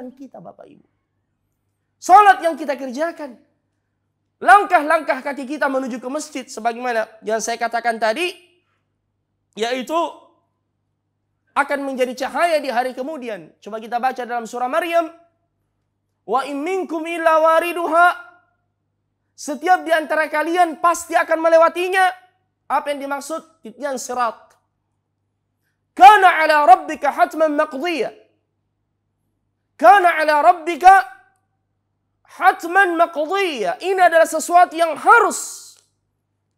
amalan kita Bapak Ibu. Salat yang kita kerjakan. Langkah-langkah kaki kita menuju ke masjid. Sebagaimana yang saya katakan tadi. Yaitu akan menjadi cahaya di hari kemudian. Coba kita baca dalam surah Maryam. Wa in minkum illa wariduha. Setiap di antara kalian pasti akan melewatinya. Apa yang dimaksud? Titian sirat. Kana ala rabbika hatman maqdiya. Kana ala rabbika hatman maqdiya. Ini adalah sesuatu yang harus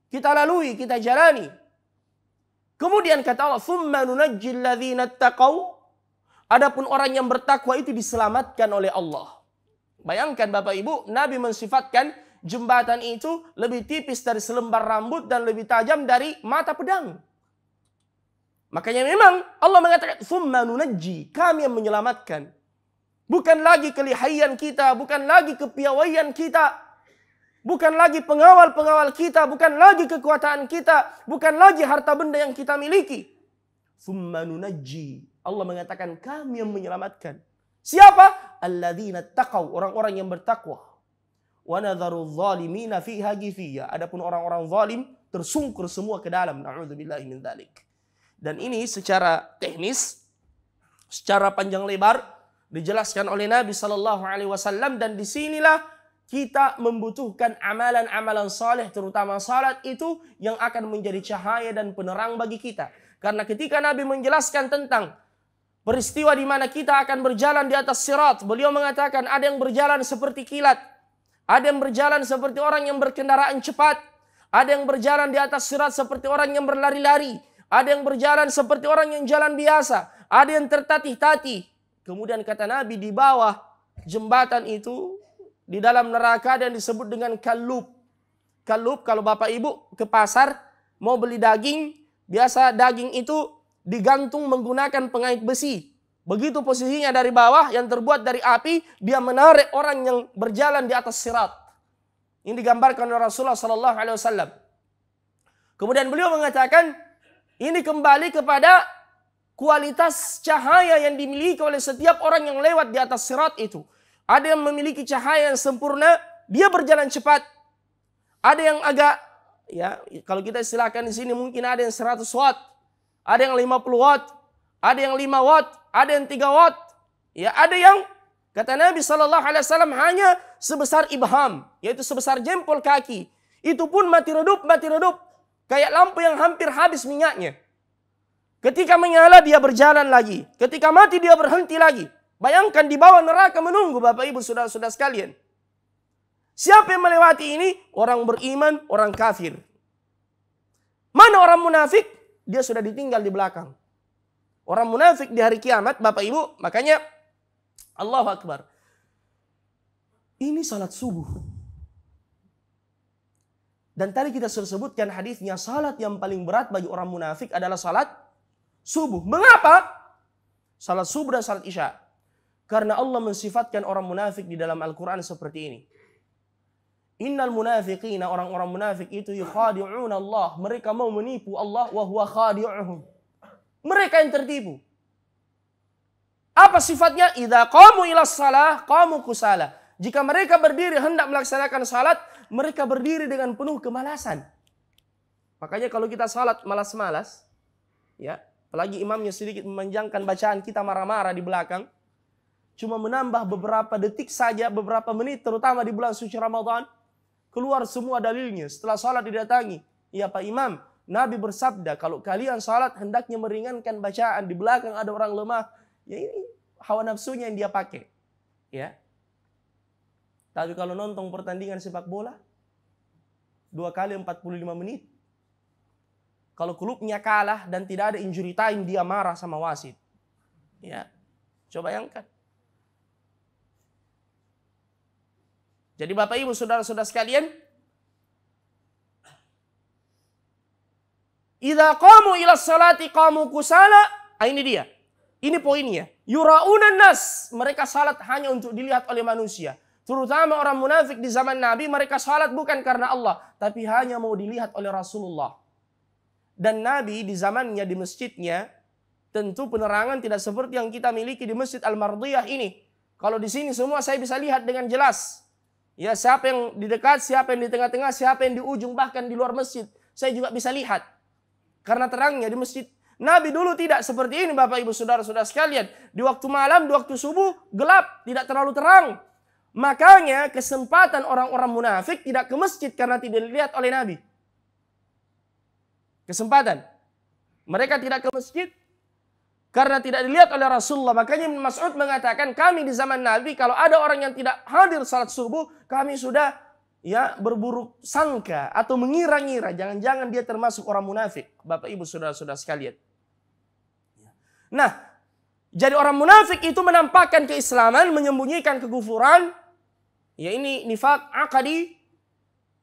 kita lalui, kita jalani. Kemudian kata Allah, "Tsumma nunajjil ladzina taqau." Adapun orang yang bertakwa itu diselamatkan oleh Allah. Bayangkan Bapak Ibu, Nabi mensifatkan jembatan itu lebih tipis dari selembar rambut dan lebih tajam dari mata pedang. Makanya memang Allah mengatakan, "Tsumma nunajji," kami yang menyelamatkan. Bukan lagi kelihayan kita, bukan lagi kepiawaian kita, bukan lagi pengawal-pengawal kita, bukan lagi kekuatan kita, bukan lagi harta benda yang kita miliki. "Tsumma nunajji," Allah mengatakan kami yang menyelamatkan. Siapa? Alladzina taqau, orang-orang yang bertakwa. Wa nadharu adh-dhalimina fiha jithiya. Adapun orang-orang zalim tersungkur semua ke dalam. Na'udzubillahi min dzalik. Dan ini secara teknis, secara panjang lebar dijelaskan oleh Nabi SAW, dan disinilah kita membutuhkan amalan-amalan saleh, terutama salat itu yang akan menjadi cahaya dan penerang bagi kita. Karena ketika Nabi menjelaskan tentang peristiwa di mana kita akan berjalan di atas sirat, beliau mengatakan ada yang berjalan seperti kilat, ada yang berjalan seperti orang yang berkendaraan cepat, ada yang berjalan di atas sirat seperti orang yang berlari-lari, ada yang berjalan seperti orang yang jalan biasa, ada yang tertatih-tatih. Kemudian kata Nabi, di bawah jembatan itu, di dalam neraka ada yang disebut dengan kalub. Kalub, kalau Bapak Ibu ke pasar mau beli daging, biasa daging itu digantung menggunakan pengait besi. Begitu posisinya dari bawah yang terbuat dari api, dia menarik orang yang berjalan di atas sirat. Ini digambarkan oleh Rasulullah SAW. Kemudian beliau mengatakan, ini kembali kepada kualitas cahaya yang dimiliki oleh setiap orang yang lewat di atas sirat itu. Ada yang memiliki cahaya yang sempurna, dia berjalan cepat. Ada yang agak, ya kalau kita istilahkan di sini mungkin ada yang 100 watt, ada yang 50 watt, ada yang 5 watt, ada yang 3 watt. Ya, ada yang kata Nabi SAW hanya sebesar ibham, yaitu sebesar jempol kaki. Itu pun mati redup, mati redup. Kayak lampu yang hampir habis minyaknya. Ketika menyala dia berjalan lagi. Ketika mati dia berhenti lagi. Bayangkan di bawah neraka menunggu Bapak Ibu saudara-saudara sekalian. Siapa yang melewati ini? Orang beriman, orang kafir. Mana orang munafik? Dia sudah ditinggal di belakang. Orang munafik di hari kiamat Bapak Ibu. Makanya Allahu Akbar. Ini salat subuh. Dan tadi kita sudah sebutkan hadisnya, salat yang paling berat bagi orang munafik adalah salat subuh. Mengapa? Salat subuh dan salat isya. Karena Allah mensifatkan orang munafik di dalam Al-Quran seperti ini. Innal munafiqina, orang-orang munafik itu yukhadi'una Allah. Mereka mau menipu Allah wa huwa khadi'uhum. Mereka yang tertipu. Apa sifatnya? Idza qamu ila shalah qamu kusala. Jika mereka berdiri hendak melaksanakan salat, mereka berdiri dengan penuh kemalasan. Makanya kalau kita salat malas-malas, ya, apalagi imamnya sedikit memanjangkan bacaan, kita marah-marah di belakang, cuma menambah beberapa detik saja, beberapa menit, terutama di bulan suci Ramadan, keluar semua dalilnya. Setelah salat didatangi, ya Pak Imam, Nabi bersabda, kalau kalian salat hendaknya meringankan bacaan, di belakang ada orang lemah, ya ini hawa nafsunya yang dia pakai. Ya. Tapi kalau nonton pertandingan sepak bola, 2 kali 45 menit. Kalau klubnya kalah dan tidak ada injury time, dia marah sama wasit. Ya, coba bayangkan. Jadi Bapak Ibu saudara-saudara sekalian, idza qamu ila sholati qamu kusala, ini dia. Ini poinnya. Yura'unan nas, mereka salat hanya untuk dilihat oleh manusia. Terutama orang munafik di zaman Nabi, mereka salat bukan karena Allah, tapi hanya mau dilihat oleh Rasulullah. Dan Nabi di zamannya, di masjidnya, tentu penerangan tidak seperti yang kita miliki di Masjid Al-Mardiyah ini. Kalau di sini semua saya bisa lihat dengan jelas. Ya, siapa yang di dekat, siapa yang di tengah-tengah, siapa yang di ujung, bahkan di luar masjid. Saya juga bisa lihat. Karena terangnya di masjid. Nabi dulu tidak seperti ini, Bapak Ibu Saudara-saudara sekalian. Di waktu malam, di waktu subuh, gelap, tidak terlalu terang. Makanya kesempatan orang-orang munafik tidak ke masjid karena tidak dilihat oleh Nabi. Kesempatan. Mereka tidak ke masjid karena tidak dilihat oleh Rasulullah. Makanya Ibnu Mas'ud mengatakan, kami di zaman Nabi kalau ada orang yang tidak hadir salat subuh, kami sudah berburuk sangka atau mengira-ngira jangan-jangan dia termasuk orang munafik. Bapak Ibu Saudara-saudara sekalian. Nah, jadi orang munafik itu menampakkan keislaman, menyembunyikan kekufuran. Ya, ini nifaq aqadi,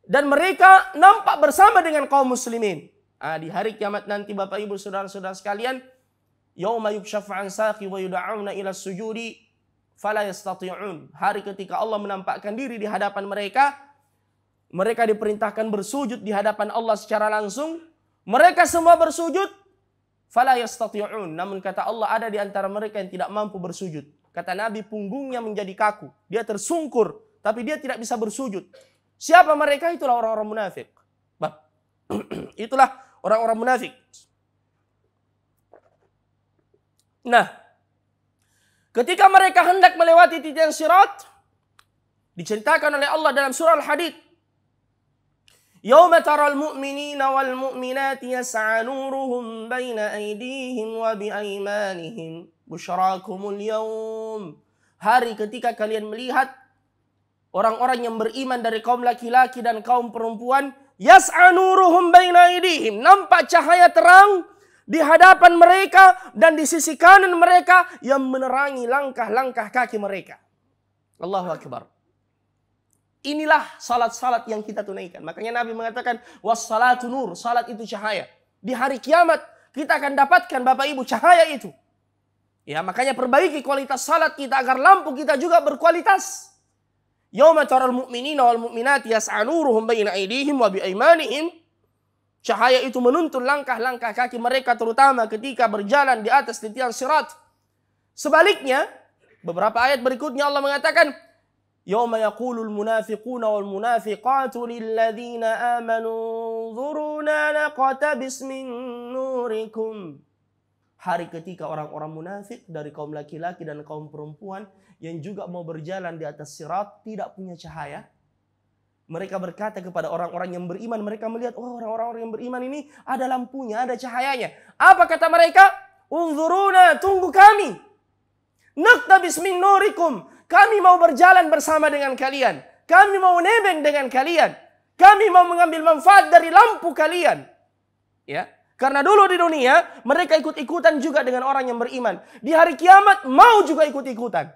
dan mereka nampak bersama dengan kaum muslimin. Di hari kiamat nanti Bapak Ibu Saudara-saudara sekalian, yauma yukshafu an saqi wa yud'auna ila sujudi fala yastati'un. Hari ketika Allah menampakkan diri di hadapan mereka, mereka diperintahkan bersujud di hadapan Allah secara langsung. Mereka semua bersujud, fala yastati'un. Namun kata Allah, ada di antara mereka yang tidak mampu bersujud. Kata Nabi, punggungnya menjadi kaku. Dia tersungkur, tapi dia tidak bisa bersujud. Siapa mereka? Itulah orang-orang munafik. Itulah orang-orang munafik. Nah, ketika mereka hendak melewati titian sirat, diceritakan oleh Allah dalam surah Al-Hadid, Yauma taral mu'minina wal mu'minati yas'a nuruhum baina aydihim wa bi aymanihim busyarakumul yawm. Hari ketika kalian melihat orang-orang yang beriman dari kaum laki-laki dan kaum perempuan, yas'a nuruhum baina aydihim, nampak cahaya terang di hadapan mereka dan di sisi kanan mereka yang menerangi langkah-langkah kaki mereka. Allahu Akbar. Inilah salat-salat yang kita tunaikan. Makanya Nabi mengatakan, wassalatu nur, salat itu cahaya. Di hari kiamat kita akan dapatkan Bapak Ibu cahaya itu. Ya, makanya perbaiki kualitas salat kita agar lampu kita juga berkualitas. Yauma taral mu'minina wal mu'minati yas'a nuruhum baina aydihim wa bi aymanihim. Cahaya itu menuntun langkah-langkah kaki mereka, terutama ketika berjalan di atas titian sirat. Sebaliknya, beberapa ayat berikutnya Allah mengatakan, Yauma yaqulul munafiquna wal munafiqatu lilladzina amanu dhuruna naqtabis min nurikum. Hari ketika orang-orang munafik dari kaum laki-laki dan kaum perempuan yang juga mau berjalan di atas sirat tidak punya cahaya. Mereka berkata kepada orang-orang yang beriman, mereka melihat, oh, orang-orang yang beriman ini ada lampunya, ada cahayanya. Apa kata mereka? Unzuruna, tunggu kami. Naqtabis min nurikum. Kami mau berjalan bersama dengan kalian. Kami mau nebeng dengan kalian. Kami mau mengambil manfaat dari lampu kalian. Ya, karena dulu di dunia mereka ikut-ikutan juga dengan orang yang beriman. Di hari kiamat mau juga ikut-ikutan.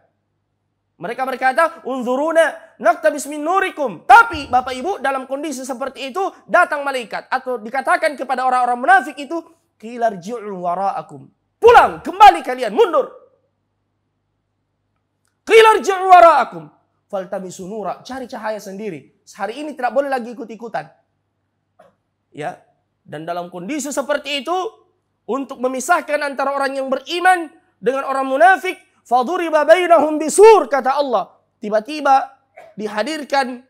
Mereka berkata, unzuruna naqtabis min nurikum. Tapi Bapak Ibu, dalam kondisi seperti itu datang malaikat atau dikatakan kepada orang-orang munafik itu, qila irji'u wara'akum. Pulang, kembali kalian, mundur. Qila irji'u wara'akum faltamisu nura, cari cahaya sendiri. Hari ini tidak boleh lagi ikut-ikutan. Ya, dan dalam kondisi seperti itu, untuk memisahkan antara orang yang beriman dengan orang munafik, faduriba bainahum bisur, kata Allah. Tiba-tiba dihadirkan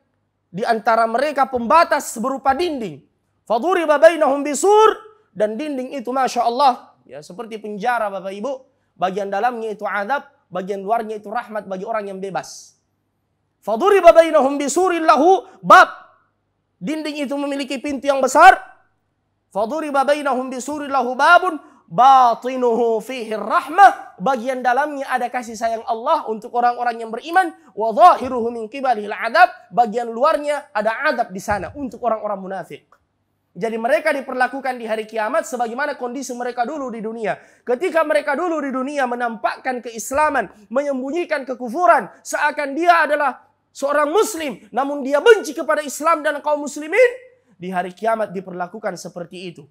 di antara mereka pembatas berupa dinding. Faduriba bainahum bisur, dan dinding itu Masya Allah, ya, seperti penjara Bapak Ibu. Bagian dalamnya itu azab, bagian luarnya itu rahmat bagi orang yang bebas. Faduriba bainahum bisurin lahu bab. Dinding itu memiliki pintu yang besar. Faduriba bainahum bisurin lahu babun batinuhu fihi rahmah. Bagian dalamnya ada kasih sayang Allah untuk orang-orang yang beriman. Wa zahiruhu min qibalihil adab. Bagian luarnya ada adab di sana untuk orang-orang munafik. Jadi mereka diperlakukan di hari kiamat sebagaimana kondisi mereka dulu di dunia. Ketika mereka dulu di dunia menampakkan keislaman, menyembunyikan kekufuran, seakan dia adalah seorang muslim, namun dia benci kepada Islam dan kaum muslimin, di hari kiamat diperlakukan seperti itu.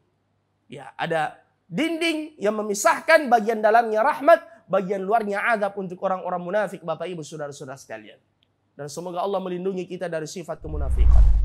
Ya, ada dinding yang memisahkan, bagian dalamnya rahmat, bagian luarnya azab untuk orang-orang munafik, Bapak Ibu Saudara-saudara sekalian. Dan semoga Allah melindungi kita dari sifat kemunafikan.